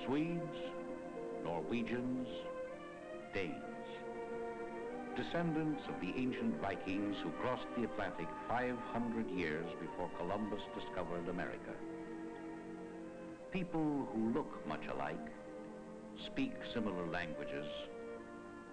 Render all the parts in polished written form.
Swedes, Norwegians, Danes, descendants of the ancient Vikings who crossed the Atlantic 500 years before Columbus discovered America. People who look much alike, speak similar languages,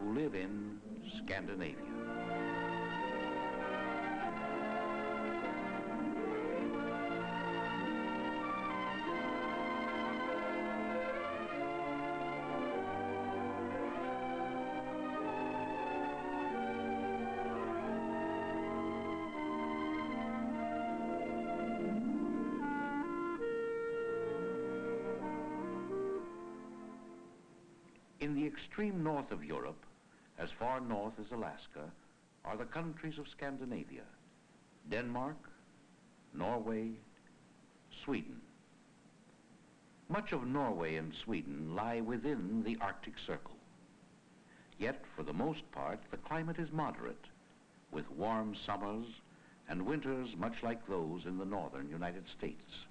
who live in Scandinavia. In the extreme north of Europe, as far north as Alaska, are the countries of Scandinavia: Denmark, Norway, Sweden. Much of Norway and Sweden lie within the Arctic Circle. Yet, for the most part, the climate is moderate, with warm summers and winters much like those in the northern United States.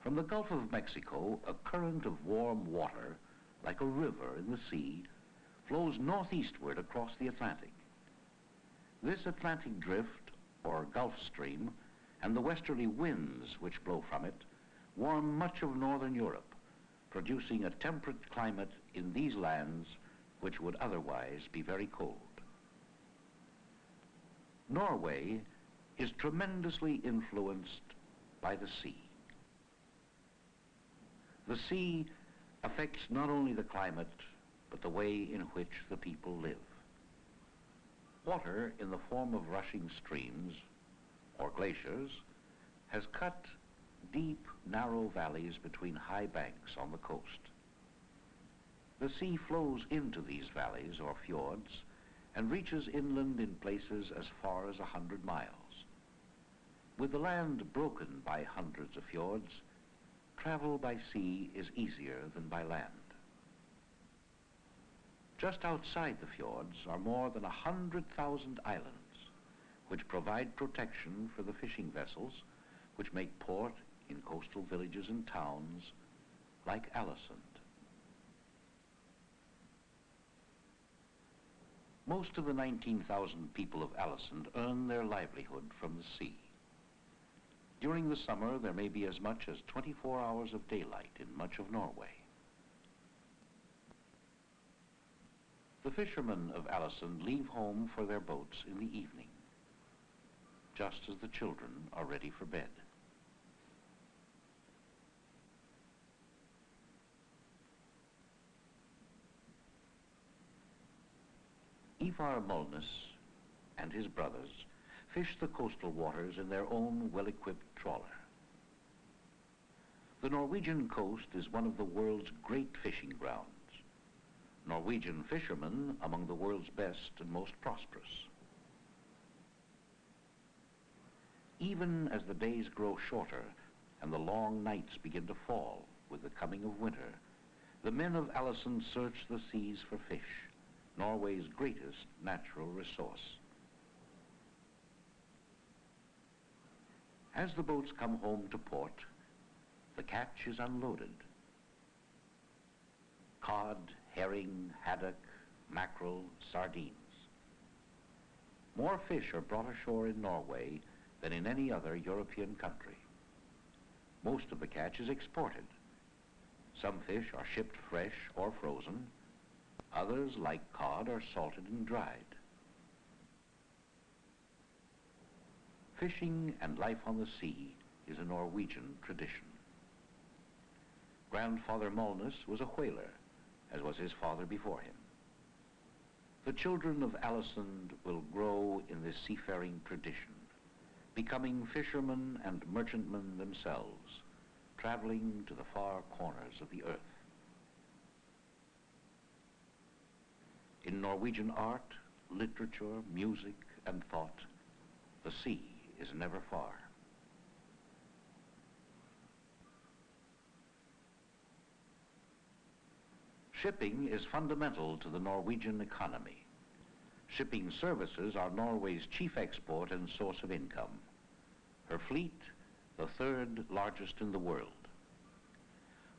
From the Gulf of Mexico, a current of warm water, like a river in the sea, flows northeastward across the Atlantic. This Atlantic drift, or Gulf Stream, and the westerly winds which blow from it, warm much of northern Europe, producing a temperate climate in these lands which would otherwise be very cold. Norway is tremendously influenced by the sea. The sea affects not only the climate, but the way in which the people live. Water in the form of rushing streams or glaciers has cut deep, narrow valleys between high banks on the coast. The sea flows into these valleys or fjords and reaches inland in places as far as 100 miles. With the land broken by hundreds of fjords, travel by sea is easier than by land. Just outside the fjords are more than 100,000 islands, which provide protection for the fishing vessels which make port in coastal villages and towns like Alesund. Most of the 19,000 people of Alesund earn their livelihood from the sea. During the summer, there may be as much as 24 hours of daylight in much of Norway. The fishermen of Alesund leave home for their boats in the evening, just as the children are ready for bed. Ivar Molnes and his brothers fish the coastal waters in their own well-equipped trawler. The Norwegian coast is one of the world's great fishing grounds. Norwegian fishermen among the world's best and most prosperous. Even as the days grow shorter and the long nights begin to fall with the coming of winter, the men of Alesund search the seas for fish, Norway's greatest natural resource. As the boats come home to port, the catch is unloaded. Cod, herring, haddock, mackerel, sardines. More fish are brought ashore in Norway than in any other European country. Most of the catch is exported. Some fish are shipped fresh or frozen. Others, like cod, are salted and dried. Fishing and life on the sea is a Norwegian tradition. Grandfather Molnes was a whaler, as was his father before him. The children of Alesund will grow in this seafaring tradition, becoming fishermen and merchantmen themselves, traveling to the far corners of the earth. In Norwegian art, literature, music, and thought, the sea is never far. Shipping is fundamental to the Norwegian economy. Shipping services are Norway's chief export and source of income. Her fleet, the third largest in the world.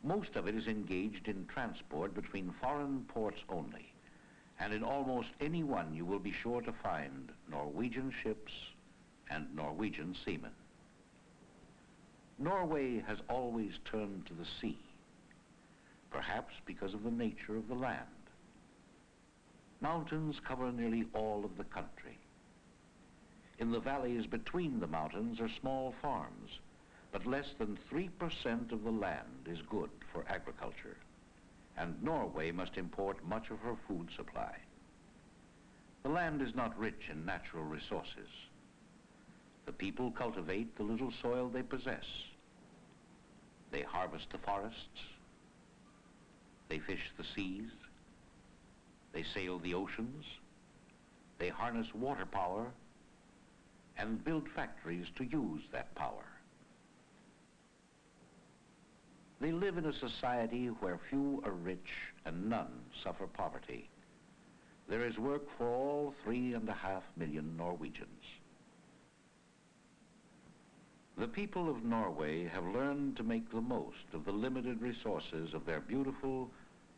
Most of it is engaged in transport between foreign ports only, and in almost any one you will be sure to find Norwegian ships and Norwegian seamen. Norway has always turned to the sea, perhaps because of the nature of the land. Mountains cover nearly all of the country. In the valleys between the mountains are small farms, but less than 3% of the land is good for agriculture, and Norway must import much of her food supply. The land is not rich in natural resources. The people cultivate the little soil they possess. They harvest the forests. They fish the seas. They sail the oceans. They harness water power and build factories to use that power. They live in a society where few are rich and none suffer poverty. There is work for all 3.5 million Norwegians. The people of Norway have learned to make the most of the limited resources of their beautiful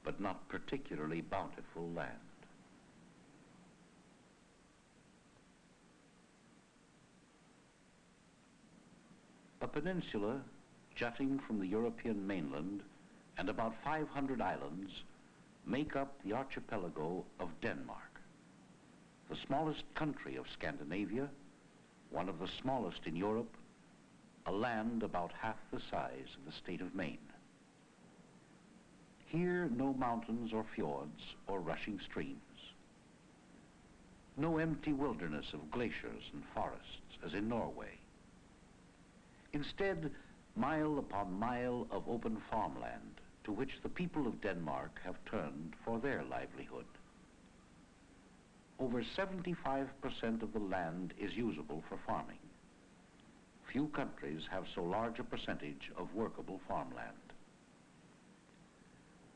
but not particularly bountiful land. A peninsula jutting from the European mainland and about 500 islands make up the archipelago of Denmark, the smallest country of Scandinavia, one of the smallest in Europe, a land about half the size of the state of Maine. Here, no mountains or fjords or rushing streams. No empty wilderness of glaciers and forests as in Norway. Instead, mile upon mile of open farmland to which the people of Denmark have turned for their livelihood. Over 75% of the land is usable for farming. Few countries have so large a percentage of workable farmland.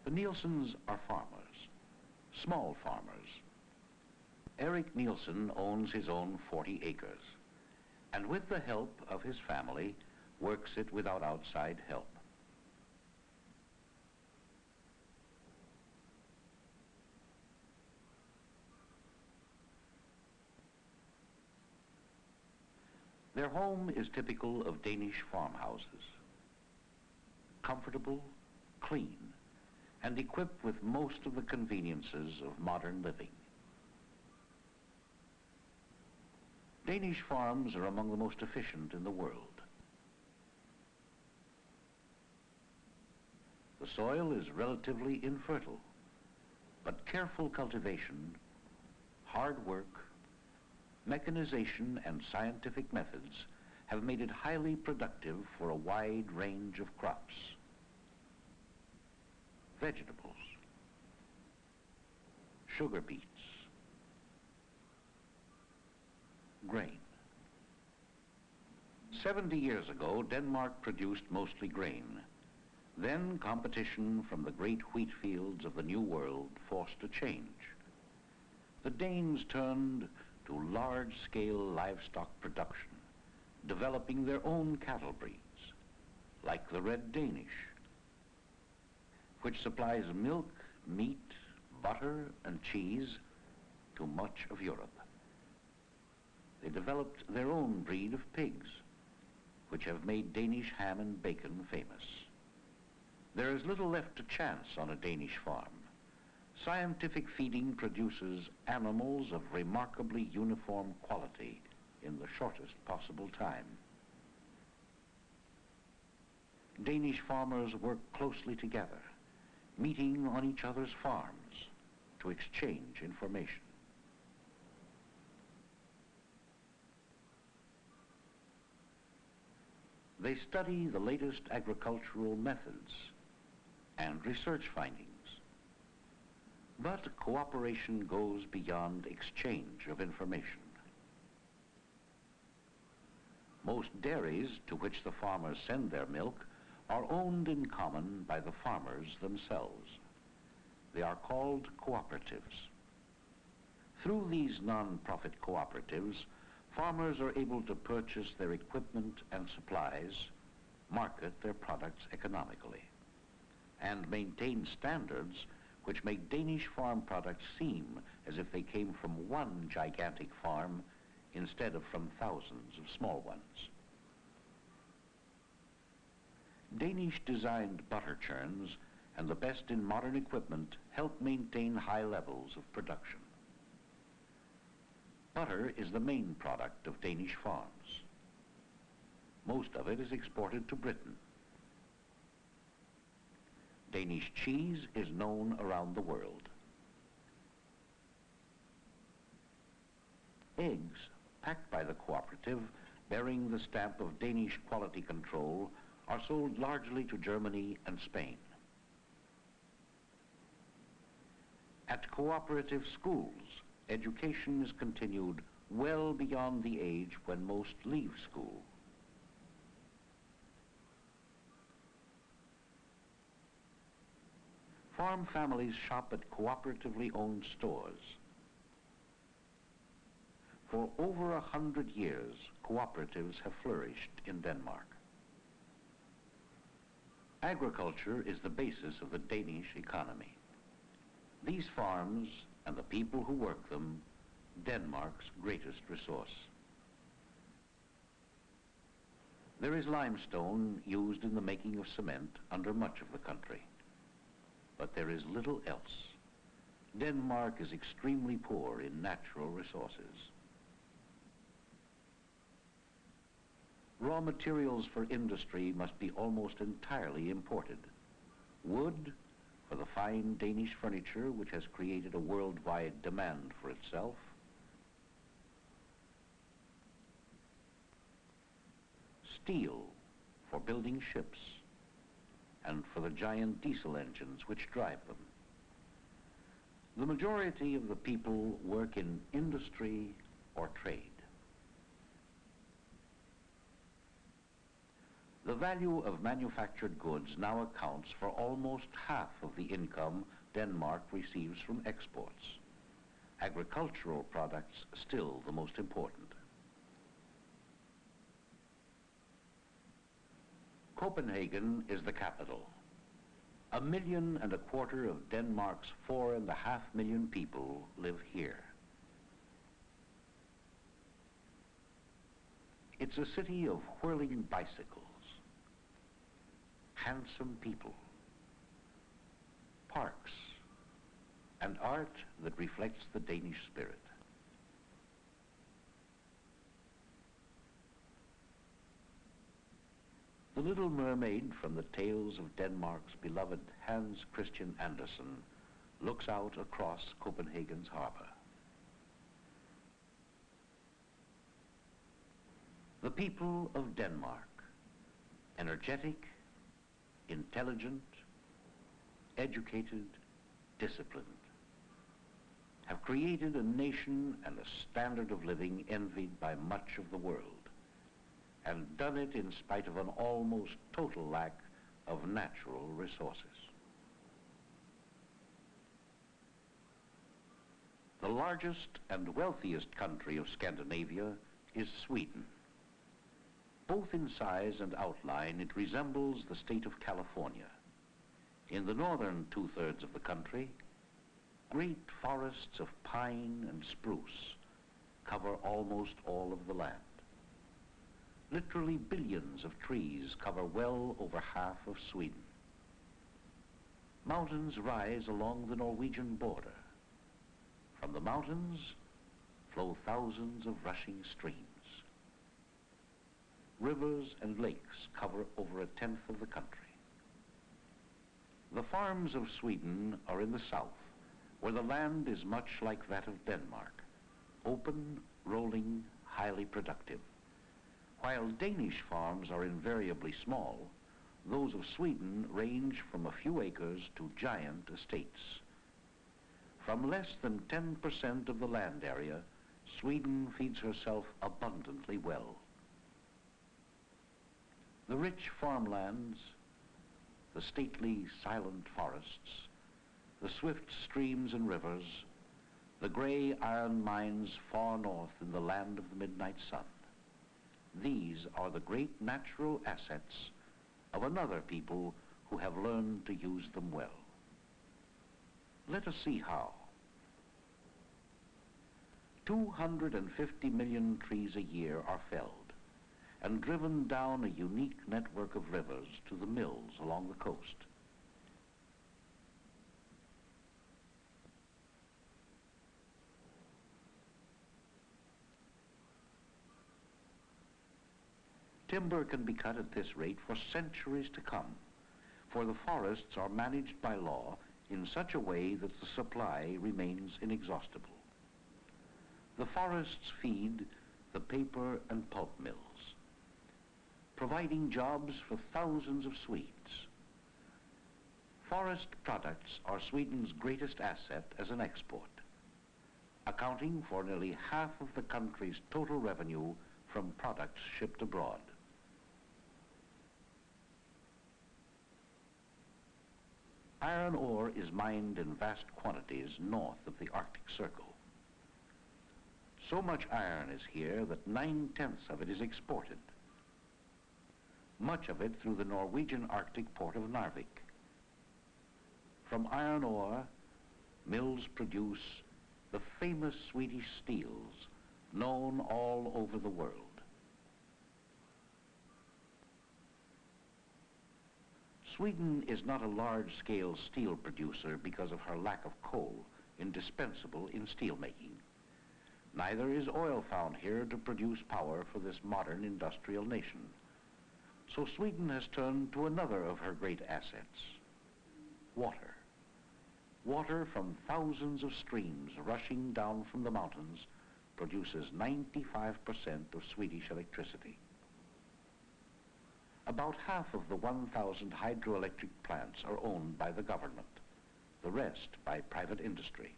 The Nielsens are farmers, small farmers. Eric Nielsen owns his own 40 acres, and with the help of his family, works it without outside help. Their home is typical of Danish farmhouses. Comfortable, clean, and equipped with most of the conveniences of modern living. Danish farms are among the most efficient in the world. The soil is relatively infertile, but careful cultivation, hard work, mechanization, and scientific methods have made it highly productive for a wide range of crops. Vegetables, sugar beets, grain. 70 years ago, Denmark produced mostly grain. Then competition from the great wheat fields of the New World forced a change. The Danes turned to large-scale livestock production, developing their own cattle breeds, like the Red Danish, which supplies milk, meat, butter, and cheese to much of Europe. They developed their own breed of pigs, which have made Danish ham and bacon famous. There is little left to chance on a Danish farm. Scientific feeding produces animals of remarkably uniform quality in the shortest possible time. Danish farmers work closely together, meeting on each other's farms to exchange information. They study the latest agricultural methods and research findings. But cooperation goes beyond exchange of information. Most dairies to which the farmers send their milk are owned in common by the farmers themselves. They are called cooperatives. Through these non-profit cooperatives, farmers are able to purchase their equipment and supplies, market their products economically. and maintain standards which make Danish farm products seem as if they came from one gigantic farm instead of from thousands of small ones. Danish-designed butter churns and the best in modern equipment help maintain high levels of production. Butter is the main product of Danish farms. Most of it is exported to Britain. Danish cheese is known around the world. Eggs packed by the cooperative bearing the stamp of Danish quality control are sold largely to Germany and Spain. At cooperative schools, education is continued well beyond the age when most leave school. Farm families shop at cooperatively owned stores. For over 100 years, cooperatives have flourished in Denmark. Agriculture is the basis of the Danish economy. These farms and the people who work them, Denmark's greatest resource. There is limestone used in the making of cement under much of the country, but there is little else. Denmark is extremely poor in natural resources. Raw materials for industry must be almost entirely imported. Wood, for the fine Danish furniture which has created a worldwide demand for itself. Steel, for building ships, and for the giant diesel engines which drive them. The majority of the people work in industry or trade. The value of manufactured goods now accounts for almost half of the income Denmark receives from exports. Agricultural products still the most important. Copenhagen is the capital. 1.25 million of Denmark's 4.5 million people live here. It's a city of whirling bicycles, handsome people, parks, and art that reflects the Danish spirit. The Little Mermaid from the tales of Denmark's beloved Hans Christian Andersen looks out across Copenhagen's harbor. The people of Denmark, energetic, intelligent, educated, disciplined, have created a nation and a standard of living envied by much of the world, and done it in spite of an almost total lack of natural resources. The largest and wealthiest country of Scandinavia is Sweden. Both in size and outline, it resembles the state of California. In the northern two-thirds of the country, great forests of pine and spruce cover almost all of the land. Literally billions of trees cover well over half of Sweden. Mountains rise along the Norwegian border. From the mountains flow thousands of rushing streams. Rivers and lakes cover over 1/10 of the country. The farms of Sweden are in the south, where the land is much like that of Denmark, open, rolling, highly productive. While Danish farms are invariably small, those of Sweden range from a few acres to giant estates. From less than 10% of the land area, Sweden feeds herself abundantly well. The rich farmlands, the stately silent forests, the swift streams and rivers, the gray iron mines far north in the land of the midnight sun. These are the great natural assets of another people who have learned to use them well. Let us see how. 250 million trees a year are felled and driven down a unique network of rivers to the mills along the coast. Timber can be cut at this rate for centuries to come, for the forests are managed by law in such a way that the supply remains inexhaustible. The forests feed the paper and pulp mills, providing jobs for thousands of Swedes. Forest products are Sweden's greatest asset as an export, accounting for nearly half of the country's total revenue from products shipped abroad. Iron ore is mined in vast quantities north of the Arctic Circle. So much iron is here that 9/10 of it is exported, much of it through the Norwegian Arctic port of Narvik. From iron ore, mills produce the famous Swedish steels known all over the world. Sweden is not a large-scale steel producer because of her lack of coal, indispensable in steelmaking. Neither is oil found here to produce power for this modern industrial nation. So Sweden has turned to another of her great assets, water. Water from thousands of streams rushing down from the mountains produces 95% of Swedish electricity. About half of the 1,000 hydroelectric plants are owned by the government, the rest by private industry.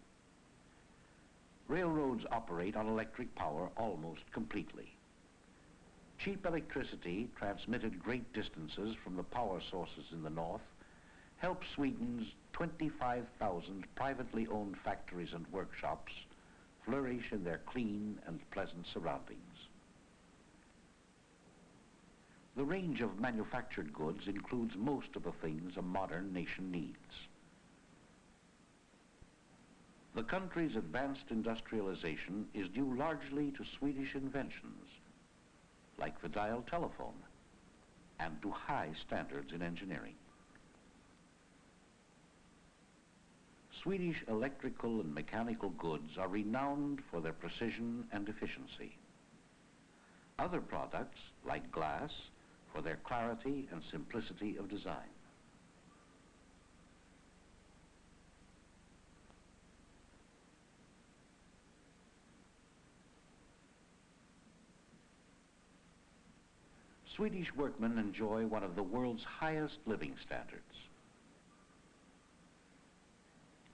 Railroads operate on electric power almost completely. Cheap electricity, transmitted great distances from the power sources in the north, helps Sweden's 25,000 privately owned factories and workshops flourish in their clean and pleasant surroundings. The range of manufactured goods includes most of the things a modern nation needs. The country's advanced industrialization is due largely to Swedish inventions, like the dial telephone, and to high standards in engineering. Swedish electrical and mechanical goods are renowned for their precision and efficiency. Other products, like glass, for their clarity and simplicity of design. Swedish workmen enjoy one of the world's highest living standards.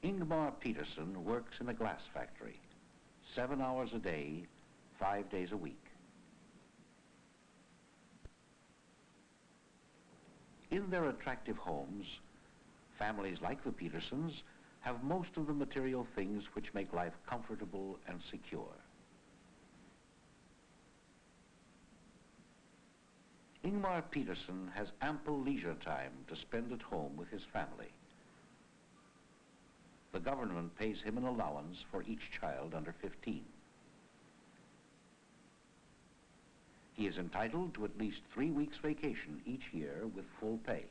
Ingmar Peterson works in a glass factory, 7 hours a day, 5 days a week. In their attractive homes, families like the Petersons have most of the material things which make life comfortable and secure. Ingmar Peterson has ample leisure time to spend at home with his family. The government pays him an allowance for each child under 15. He is entitled to at least 3 weeks vacation each year with full pay.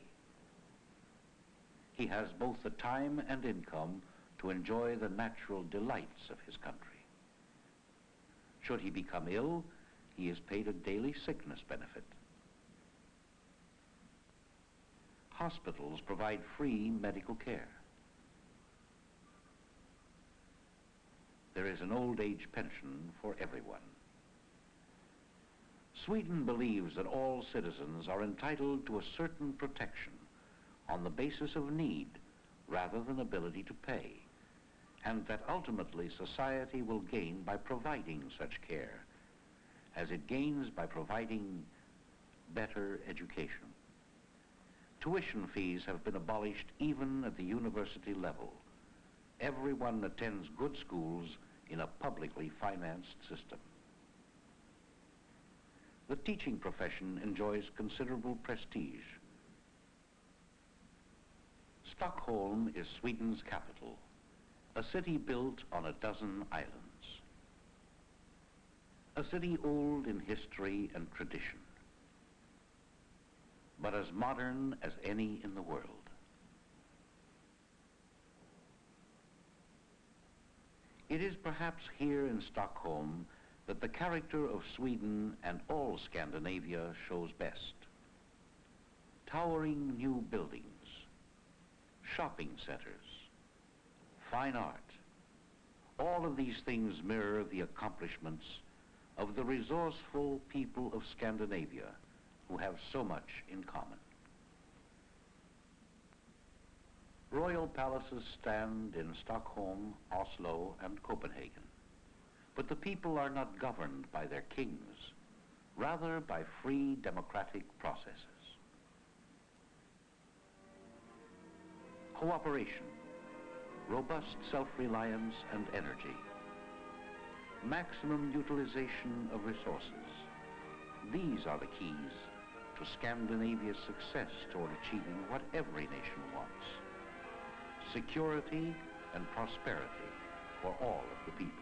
He has both the time and income to enjoy the natural delights of his country. Should he become ill, he is paid a daily sickness benefit. Hospitals provide free medical care. There is an old age pension for everyone. Sweden believes that all citizens are entitled to a certain protection on the basis of need rather than ability to pay, and that ultimately society will gain by providing such care, as it gains by providing better education. Tuition fees have been abolished even at the university level. Everyone attends good schools in a publicly financed system. The teaching profession enjoys considerable prestige. Stockholm is Sweden's capital, a city built on a dozen islands. A city old in history and tradition, but as modern as any in the world. It is perhaps here in Stockholm that the character of Sweden and all Scandinavia shows best. Towering new buildings, shopping centers, fine art, all of these things mirror the accomplishments of the resourceful people of Scandinavia who have so much in common. Royal palaces stand in Stockholm, Oslo, and Copenhagen, but the people are not governed by their kings, rather by free democratic processes. Cooperation, robust self-reliance and energy, maximum utilization of resources. These are the keys to Scandinavia's success toward achieving what every nation wants: security and prosperity for all of the people.